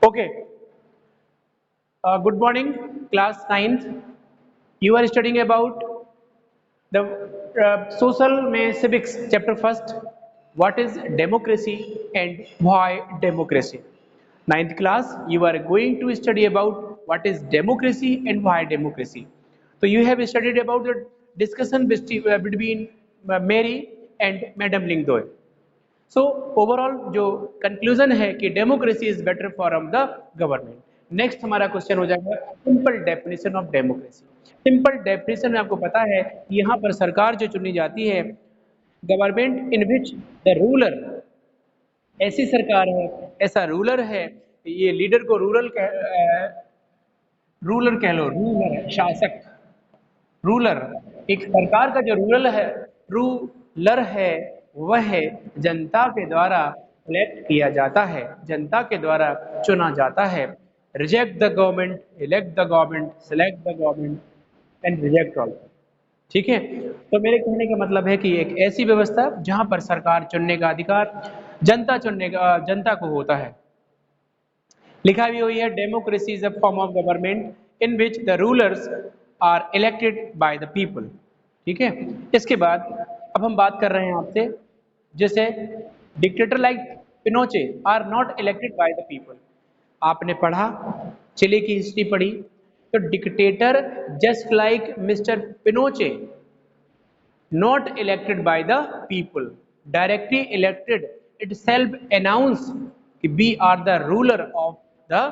Okay. Good morning, class 9th. You are studying about the social में civics chapter first. What is democracy and why democracy? Ninth class, you are going to study about what is democracy and why democracy. So you have studied about the discussion between Mary and Madam Lingdoy. So overall जो conclusion है कि democracy is better form the government. Next हमारा question हो जाएगा simple definition of democracy. Simple definition में आपको पता है कि यहाँ पर सरकार जो चुनी जाती है, government in which the ruler, ऐसी सरकार है, ऐसा रूलर है, ये लीडर को रूलर कह लो, रूलर है शासक, रूलर, एक सरकार का जो रूलर है वह जनता के द्वारा इलेक्ट किया जाता है, जनता के द्वारा चुना जाता है। Reject the government, elect the government, select the government and reject all. ठीक है, तो मेरे कहने का मतलब है कि एक ऐसी व्यवस्था जहां पर सरकार चुनने का अधिकार जनता को होता है। लिखा भी हुई है democracy is a form of government in which the rulers are elected by the people. ठीक है, इसके बाद अब हम बात कर रहे हैं आपसे, जैसे dictator like Pinochet are not elected by the people. आपने पढ़ा, चिली की हिस्ट्री पढ़ी, तो dictator just like mister Pinochet not elected by the people, directly elected, it self announced कि we are the ruler of the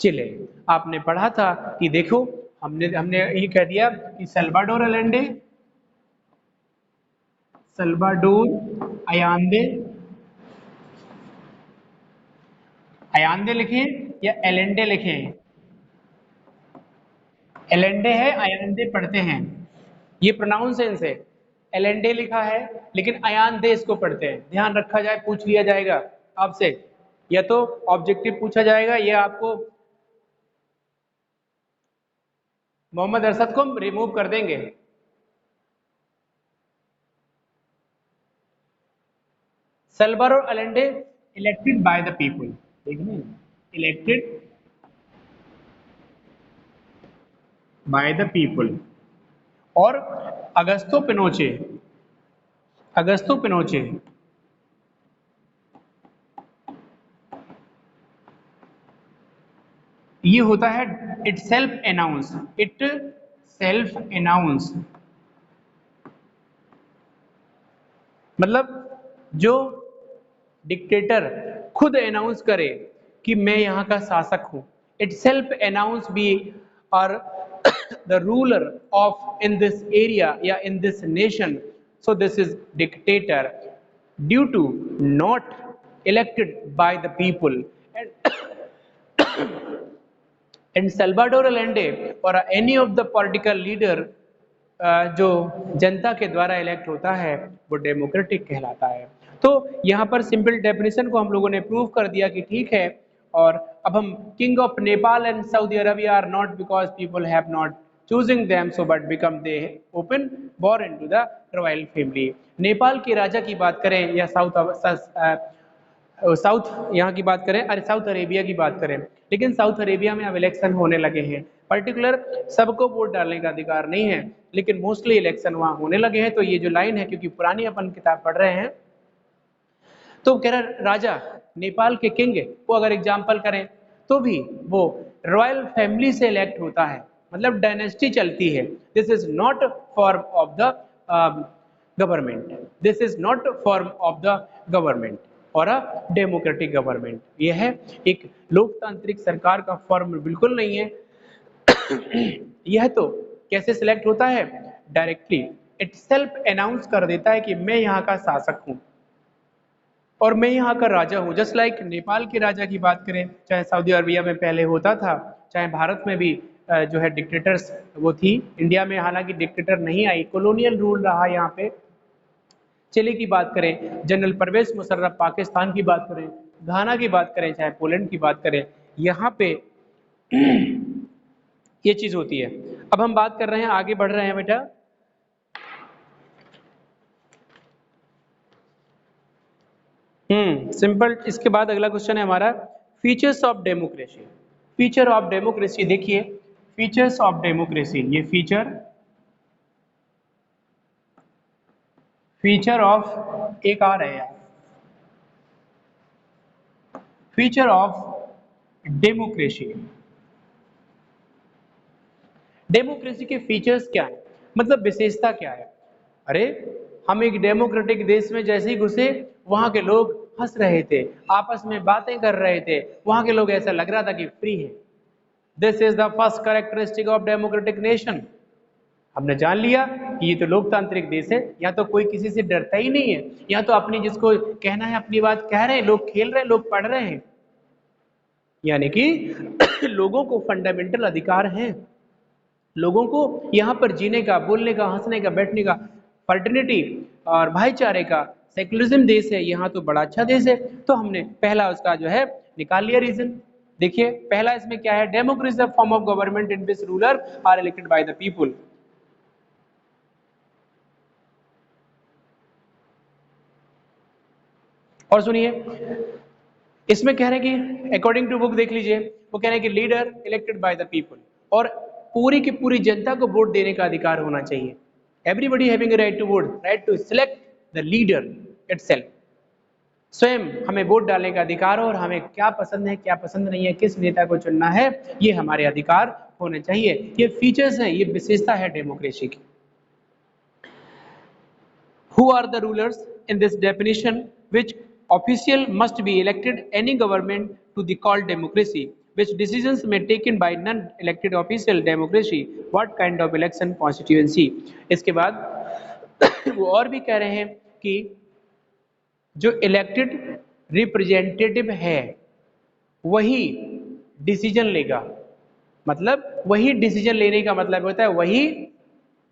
Chile। आपने पढ़ा था कि देखो, हमने ये कह दिया कि सल्वाडोर अलेंडे, सल्वाडोर अयांदे, अयांदे लिखें या एलेंडे लिखें? एलेंडे है, अयांदे पढ़ते हैं, ये प्रोनाउंसेंस है। एलेंडे लिखा है लेकिन अयांदे इसको पढ़ते हैं। ध्यान रखा जाए, पूछ लिया जाएगा आपसे, या तो ऑब्जेक्टिव पूछा जाएगा या आपको मोहम्मद अरशद को रिमूव कर देंगे। Salvador Allende elected by the people, देखिए इलेक्टेड बाय द पीपल। और अगस्तो पिनोचे, अगस्तो पिनोचे ये होता है itself announce, itself announce, मतलब जो डिक्टेटर खुद अनाउंस करे कि मैं यहाँ का शासक हूँ, इट सेल्फ अनाउंस बी और the ruler of in this area या in this nation, so this is dictator due to not elected by the people and Salvador Allende or any of the political leader जो जनता के द्वारा elect होता है वो democratic कहलाता है। तो यहाँ पर सिंपल डेफिनेशन को हम लोगों ने प्रूव कर दिया कि ठीक है। और अब हम king of Nepal and Saudi Arabia are not because people have not choosing them so but become they open born into the royal family। Nepal के राजा की बात करें या साउथ यहाँ की बात करें, अरे साउथ अरेबिया की बात करें, लेकिन साउथ अरेबिया में अब इलेक्शन होने लगे हैं। पर्टिकुलर सबको वोट डालने का अधिकार नहीं है, लेकिन मोस्टली इलेक्शन वहाँ होने लगे हैं। तो ये जो लाइन है, क्योंकि पुरानी अपन किताब पढ़ रहे हैं, तो कह रहा राजा नेपाल के किंग को अगर एग्जाम्पल करें तो भी वो रॉयल फैमिली से इलेक्ट होता है, मतलब डायनेस्टी चलती है। This is not form of the government, this is not form of the government और अ डेमोक्रेटिक गवर्नमेंट। यह है एक लोकतांत्रिक सरकार का फॉर्म बिल्कुल नहीं है। यह तो कैसे सिलेक्ट होता है? डायरेक्टली, इट सेल्फ अनाउंस कर देता है कि मैं यहाँ का शासक हूँ और मैं यहाँ का राजा हूँ। जस्ट लाइक नेपाल के राजा की बात करें, चाहे सऊदी अरबिया में पहले होता था, चाहे भारत में भी जो है डिक्टेटर्स वो थी। इंडिया में हालांकि डिक्टेटर नहीं आई, कॉलोनियल रूल रहा यहाँ पे। चिली की बात करें, जनरल परवेज मुशर्रफ, पाकिस्तान की बात करें, घाना की बात करें, चाहे पोलैंड की बात करें, यहाँ पे ये चीज होती है। अब हम बात कर रहे हैं, आगे बढ़ रहे हैं बेटा। सिंपल। इसके बाद अगला क्वेश्चन है हमारा features of democracy, feature of democracy देखिए, फीचर्स ऑफ डेमोक्रेसी, ये फीचर ऑफ एक आ रहे हैं, फीचर ऑफ डेमोक्रेसी, डेमोक्रेसी के फीचर्स क्या है, मतलब विशेषता क्या है। अरे हम एक डेमोक्रेटिक देश में जैसे ही घुसे, वहां के लोग हंस रहे थे, आपस में बातें कर रहे थे, वहां के लोग ऐसा लग रहा था कि फ्री है। This is the first characteristic of democratic nation. हमने जान लिया कि ये तो लोकतांत्रिक देश है, यहाँ तो कोई किसी से डरता ही नहीं है, यहाँ तो अपनी जिसको कहना है अपनी बात कह रहे हैं, लोग खेल रहे हैं, लोग पढ़ रहे हैं, यानी कि लोगों को फंडामेंटल अधिकार हैं, लोगों को यहाँ पर जीने का, बोलने का, हंसने का, बैठने का, फर्टर्निटी और भाईचारे का सेकुलरिज्म देश है, यहाँ तो बड़ा अच्छा देश है। तो हमने पहला उसका जो है निकाल लिया रीजन। देखिए पहला इसमें क्या है, democracy form of government in which ruler are elected by the people. और सुनिए इसमें कह रहे हैं कि अकॉर्डिंग टू बुक देख लीजिए, वो कह रहे हैं कि leader elected by the people, और पूरी की पूरी जनता को वोट देने का अधिकार होना चाहिए। Everybody having right to vote, right to select the leader itself. स्वयं हमें वोट डालने का अधिकार हो, और हमें क्या पसंद है क्या पसंद नहीं है, किस नेता को चुनना है, ये हमारे अधिकार होने चाहिए। ये फीचर्स हैं, ये विशेषता है डेमोक्रेसी की। Who are the rulers? In this definition, which official must be elected any government to the called democracy, which decisions may taken by non-elected official democracy, what kind of election constituency। इसके बाद वो और भी कह रहे हैं कि जो इलेक्टेड रिप्रेजेंटेटिव है वही डिसीजन लेगा, मतलब वही डिसीजन लेने का मतलब होता है वही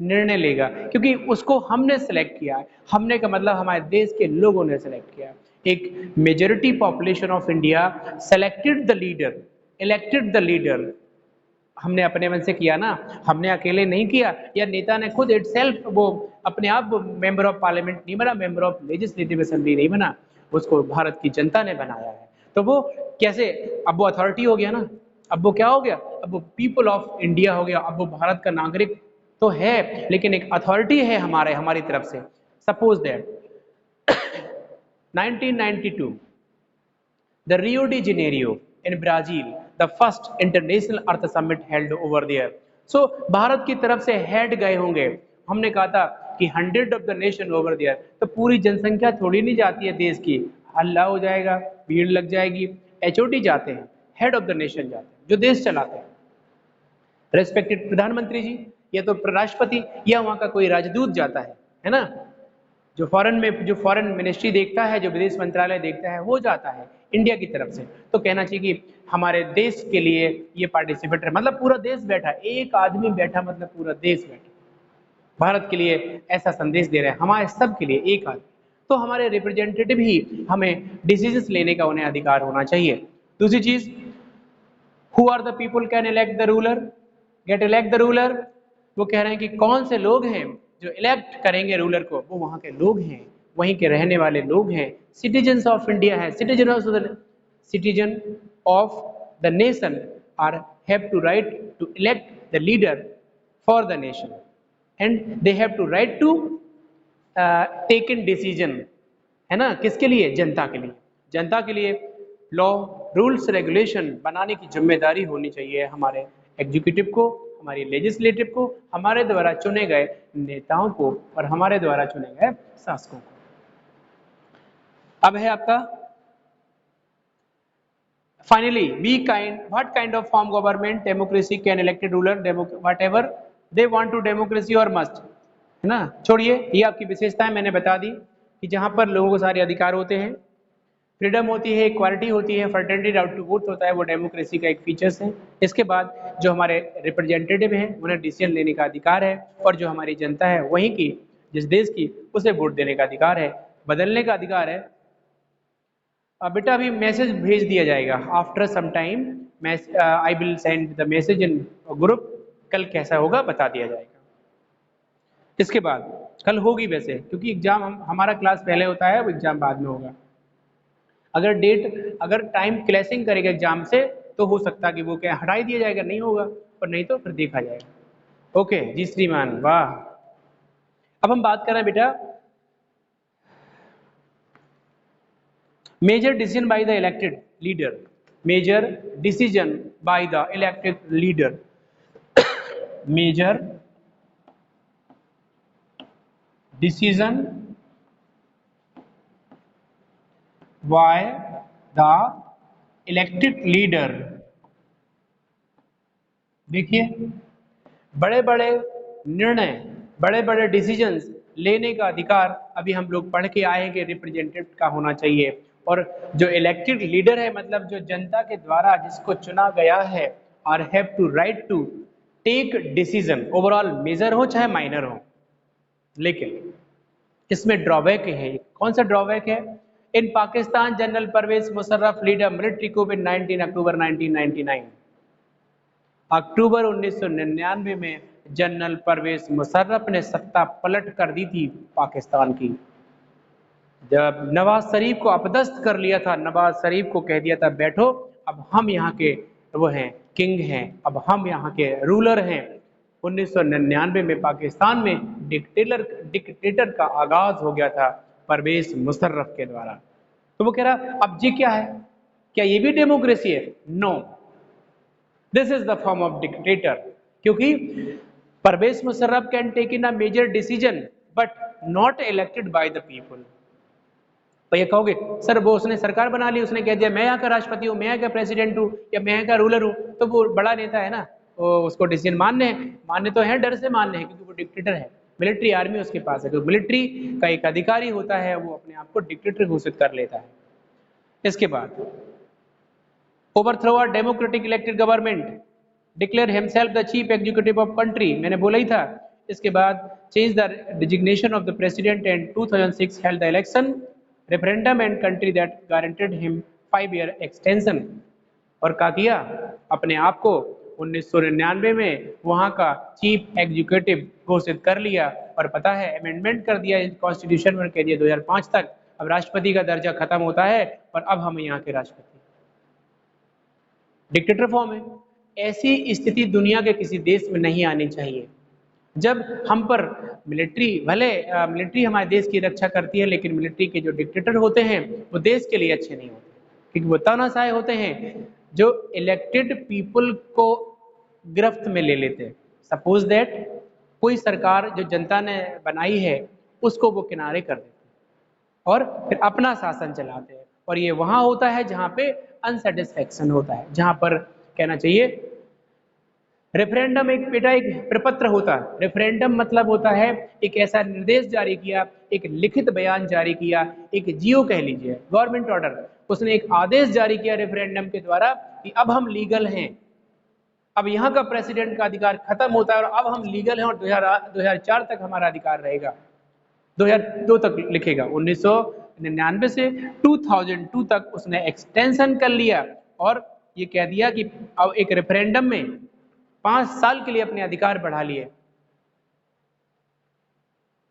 निर्णय लेगा, क्योंकि उसको हमने सेलेक्ट किया है। हमने का मतलब हमारे देश के लोगों ने सेलेक्ट किया। एक majority population of India selected the leader, elected the leader. हमने अपने मन से किया ना, हमने अकेले नहीं किया, या नेता ने खुद इटसेल्फ वो अपने आप मेंबर ऑफ पार्लियामेंट नहीं बना, मेंबर ऑफ लेजिस्लेटिव असेंबली नहीं बना, उसको भारत की जनता ने बनाया है। तो वो कैसे, अब वो अथॉरिटी हो गया ना, अब वो क्या हो गया, अब वो पीपल ऑफ इंडिया हो गया, अब वो भारत का नागरिक तो है, लेकिन एक अथॉरिटी है हमारी तरफ से। Suppose that 1992 the Rio de Janeiro in Brazil, the first international earth summit held over there। So Bharat की तरफ से हेड गए होंगे, हमने कहा था कि 100 of the nation over there, तो पूरी जनसंख्या थोड़ी नहीं जाती है देश की, हल्ला हो जाएगा, भीड़ लग जाएगी। एचओडी जाते हैं, हेड ऑफ द नेशन जाते हैं, जो देश चलाते हैं, रेस्पेक्टेड प्रधानमंत्री जी, या तो राष्ट्रपति, या वहाँ का कोई राजदूत जाता है ना, जो फॉरेन में, जो फॉरेन मिनिस्ट्री देखता है, जो विदेश मंत्रालय देखता है, वो जाता है इंडिया की तरफ से। तो कहना चाहिए कि हमारे देश के लिए ये पार्टिसिपेट है, मतलब पूरा देश बैठा, एक आदमी बैठा मतलब पूरा देश बैठा, भारत के लिए ऐसा संदेश दे रहे हैं, हमारे सब के लिए एक आदमी। तो हमारे रिप्रेजेंटेटिव ही हमें डिसीजंस लेने का उन्हें अधिकार होना चाहिए। दूसरी चीज, who are the people can elect the ruler, get elect the ruler. वो कह रहे हैं कि कौन से लोग हैं जो इलेक्ट करेंगे रूलर को, वो वहां के लोग हैं, वहीं के रहने वाले लोग हैं, सिटीजन्स ऑफ इंडिया है, citizen of the nation are have to right to elect the leader for the nation, and they have to right to take in decision, है ना, किसके लिए, जनता के लिए। जनता के लिए लॉ रूल्स रेगुलेशन बनाने की जिम्मेदारी होनी चाहिए हमारे एग्जीक्यूटिव को, हमारी लेजिस्लेटिव को, हमारे द्वारा चुने गए नेताओं को, और हमारे द्वारा चुने गए शासकों को। अब है आपका finally, what kind of form government democracy can elected ruler what ever they want to democracy और मस्ट, है ना। छोड़िए, ये आपकी विशेषताएं मैंने बता दी कि जहां पर लोगों को सारे अधिकार होते हैं, फ्रीडम होती है, इक्वालिटी होती है, फर्टेनिटी राइट टू वोट होता है, वो डेमोक्रेसी का एक फीचर्स है। इसके बाद जो हमारे रिप्रेजेंटेटिव हैं उन्हें डिसीजन लेने का अधिकार है, और जो हमारी जनता है वहीं की, जिस देश की, उसे वोट देने का अधिकार है, बदलने का अधिकार है। अब बेटा अभी मैसेज भेज दिया जाएगा after some time, I will send the message in group, कल कैसा होगा बता दिया जाएगा। इसके बाद कल होगी वैसे, क्योंकि एग्जाम हमारा क्लास पहले होता है, वो एग्जाम बाद में होगा। अगर टाइम क्लैशिंग करेगा एग्जाम से तो हो सकता है कि वो क्या हटा ही दिया जाएगा, नहीं होगा, और नहीं तो फिर देखा जाएगा। ओके जी श्रीमान, वाह। अब हम बात कर रहे हैं बेटा major decision by the elected leader. Major decision by the elected leader. Major decision by the elected leader. देखिए, बड़े बड़े निर्णय, बड़े बड़े डिसीजंस लेने का अधिकार अभी हम लोग पढ़ के आए कि रिप्रेजेंटेटिव का होना चाहिए, और जो इलेक्टेड लीडर है मतलब जो जनता के द्वारा जिसको चुना गया है, are have to right to take decision, overall major हो चाहे माइनर हो। लेकिन इसमें ड्रॉबैक है। कौन सा ड्रॉबैक है? In Pakistan general Parvez Musharraf leader military coup in 19 October 1999। अक्टूबर 1999 में जनरल परवेज मुशर्रफ ने सत्ता पलट कर दी थी पाकिस्तान की। जब नवाज शरीफ को अपदस्थ कर लिया था, नवाज शरीफ को कह दिया था बैठो, अब हम यहाँ के वो हैं किंग हैं, अब हम यहाँ के रूलर हैं। 1999 में पाकिस्तान में डिक्टेटर का आगाज हो गया था परवेज मुशर्रफ के द्वारा। तो वो कह रहा अब जी क्या है, क्या ये भी डेमोक्रेसी है? No, this is the form of dictator. क्योंकि Parvez Musharraf can take in a major decision but not elected by the people. तो ये कहोगे सर वो उसने सरकार बना ली, उसने कह दिया मैं यहाँ का राष्ट्रपति हूँ, मैं यहाँ का प्रेसिडेंट हूँ या मैं यहाँ का रूलर हूँ, तो वो बड़ा नेता है ना, वो उसको डिसीजन मानने तो है, डर से मानने हैं क्योंकि वो डिक्टेटर है। मिलिट्री आर्मी उसके पास है, क्योंकि मिलिट्री का एक अधिकारी होता है, वो अपने आप को डिक्टेटर घोषित कर लेता है। इसके बाद overthrow a democratic elected government, declare himself the chief executive of country, मैंने बोला ही था। इसके बाद change the designation of the president and 2006 held the election referendum and country that guaranteed him 5 year extension. और क्या किया, अपने आप को 1999 में वहां का चीफ एग्जीक्यूटिव घोषित कर लिया, और पता है अमेंडमेंट कर दिया कॉन्स्टिट्यूशन में, कह दिया 2005 तक अब राष्ट्रपति का दर्जा खत्म होता है और अब हम यहाँ के राष्ट्रपति। डिक्टेटर फॉर्म है। ऐसी स्थिति दुनिया के किसी देश में नहीं आनी चाहिए। जब हम पर मिलिट्री, भले मिलिट्री हमारे देश की रक्षा करती है, लेकिन मिलिट्री के जो डिक्टेटर होते हैं वो देश के लिए अच्छे नहीं होते, क्योंकि वो तानाशाह होते हैं जो इलेक्टेड पीपल को गिरफ्त में ले लेते हैं। सपोज दैट कोई सरकार जो जनता ने बनाई है उसको वो किनारे कर देते हैं और फिर अपना शासन चलाते हैं, और ये वहां होता है जहां पे अनसेटिस्फैक्शन होता है, जहां पर कहना चाहिए रेफरेंडम एक प्रपत्र होता है। रेफरेंडम मतलब होता है एक ऐसा निर्देश जारी किया, एक लिखित बयान जारी किया, एक जियो कह लीजिए, गवर्नमेंट ऑर्डर, उसने एक आदेश जारी किया रेफरेंडम के द्वारा कि अब हम लीगल हैं, अब यहाँ का प्रेसिडेंट का अधिकार खत्म होता है और अब हम लीगल हैं और 2004 तक हमारा अधिकार रहेगा, 2002 तक लिखेगा। 1999 से 2002 तक उसने एक्सटेंशन कर लिया और ये कह दिया कि अब एक रेफरेंडम में 5 साल के लिए अपने अधिकार बढ़ा लिए।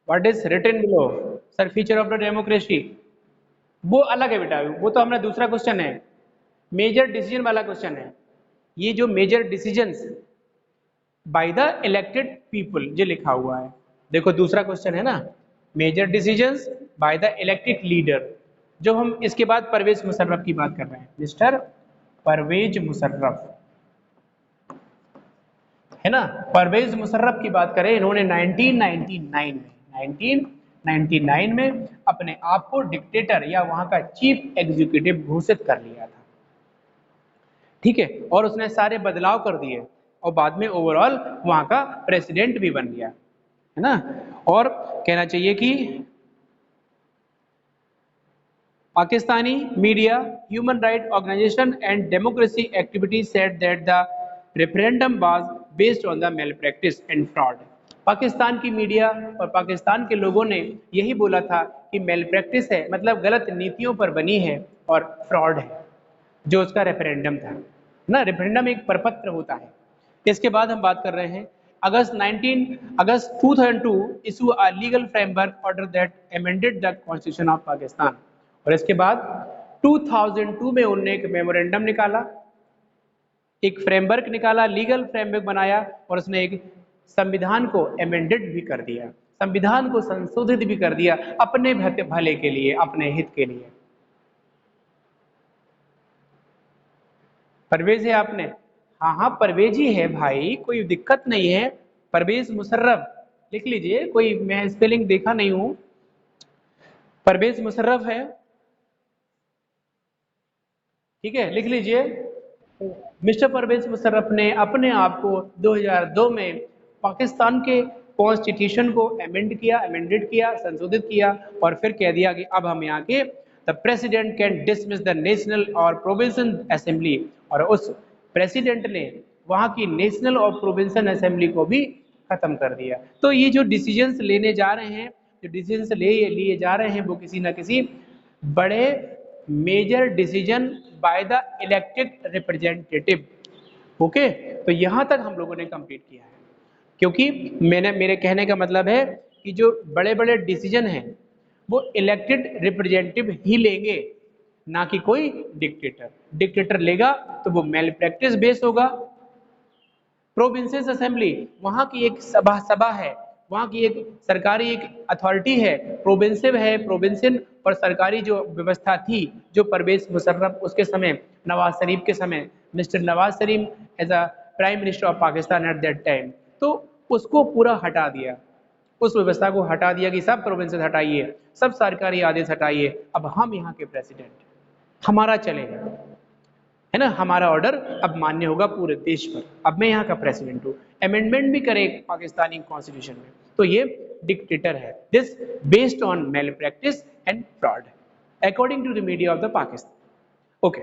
What is written below sir feature of the democracy, वो अलग है बेटा, वो तो हमारा दूसरा क्वेश्चन है, मेजर डिसीजन वाला क्वेश्चन है। ये जो major decisions by the elected people जो लिखा हुआ है, देखो दूसरा क्वेश्चन है ना, major decisions by the elected leader, जो हम इसके बाद परवेज मुशर्रफ की बात कर रहे हैं, मिस्टर परवेज मुशर्रफ है ना। परवेज मुशर्रफ की बात करें, इन्होंने 1999 में अपने आप को डिक्टेटर या वहां का चीफ एग्जीक्यूटिव घोषित कर लिया था, ठीक है, और उसने सारे बदलाव कर दिए और बाद में ओवरऑल वहां का प्रेसिडेंट भी बन गया, है ना। और कहना चाहिए कि Pakistani media, human right organization and democracy activities said that the referendum was based on the malpractice and fraud. Pakistan की मीडिया और पाकिस्तान के लोगों ने यही बोला था कि मेल प्रैक्टिस है, मतलब गलत नीतियों पर बनी है, और फ्रॉड है जो उसका रेफरेंडम था ना। रेफरेंडम एक प्रपत्र होता है। इसके बाद हम बात कर रहे हैं अगस्त 2002 issue a legal framework order that amended the constitution of Pakistan, और इसके बाद 2002 में उन्होंने एक मेमोरेंडम निकाला, एक फ्रेमवर्क निकाला, लीगल फ्रेमवर्क बनाया और उसने एक संविधान को एमेंडेड भी कर दिया, संविधान को संशोधित भी कर दिया अपने भले के लिए, अपने हित के लिए। परवेज है आपने? हाँ हाँ परवेज ही है भाई, कोई दिक्कत नहीं है। परवेज मुशर्रफ लिख लीजिए, कोई मैं स्पेलिंग देखा नहीं हूं। परवेज मुशर्रफ है, ठीक है, लिख लीजिए। मिस्टर परवेज मुशर्रफ ने अपने आप को 2002 में पाकिस्तान के कॉन्स्टिट्यूशन को अमेंडेड किया, संशोधित किया और फिर कह दिया कि अब हम यहाँ के the president can dismiss the national और प्रोविंशियल असेंबली, और उस प्रेसिडेंट ने वहाँ की नेशनल और प्रोविंशियल असेंबली को भी खत्म कर दिया। तो ये जो डिसीजंस लेने जा रहे हैं, जो डिसीजंस लिए जा रहे हैं, वो किसी ना किसी बड़े major decision by the elected representative. Okay, तो यहां तक हम लोगों ने कंप्लीट किया है, क्योंकि मेरे कहने का मतलब है कि जो बड़े बड़े डिसीजन हैं वो इलेक्टेड रिप्रेजेंटेटिव ही लेंगे, ना कि कोई डिक्टेटर। डिक्टेटर लेगा तो वो मेल प्रैक्टिस बेस होगा। प्रोविंसेस असेंबली वहां की एक सभा है, वहां की एक सरकारी एक अथॉरिटी है, प्रोविंसिव है, प्रोविंशियल और सरकारी जो व्यवस्था थी, जो परवेज मुशर्रफ उसके समय, नवाज शरीफ के समय, mister Nawaz Sharif as a prime minister of Pakistan at that time, तो उसको पूरा हटा दिया, उस व्यवस्था को हटा दिया कि सब प्रोविंसेस हटाइए, सब सरकारी आदेश हटाइए, अब हम यहाँ के प्रेसिडेंट, हमारा चलेगा, है ना, हमारा ऑर्डर अब मान्य होगा पूरे देश पर, अब मैं यहाँ का प्रेसिडेंट हूँ। अमेंडमेंट भी करे पाकिस्तानी कॉन्स्टिट्यूशन में, तो ये डिक्टेटर है। This based on malpractice and fraud according to the media of the Pakistan. Okay.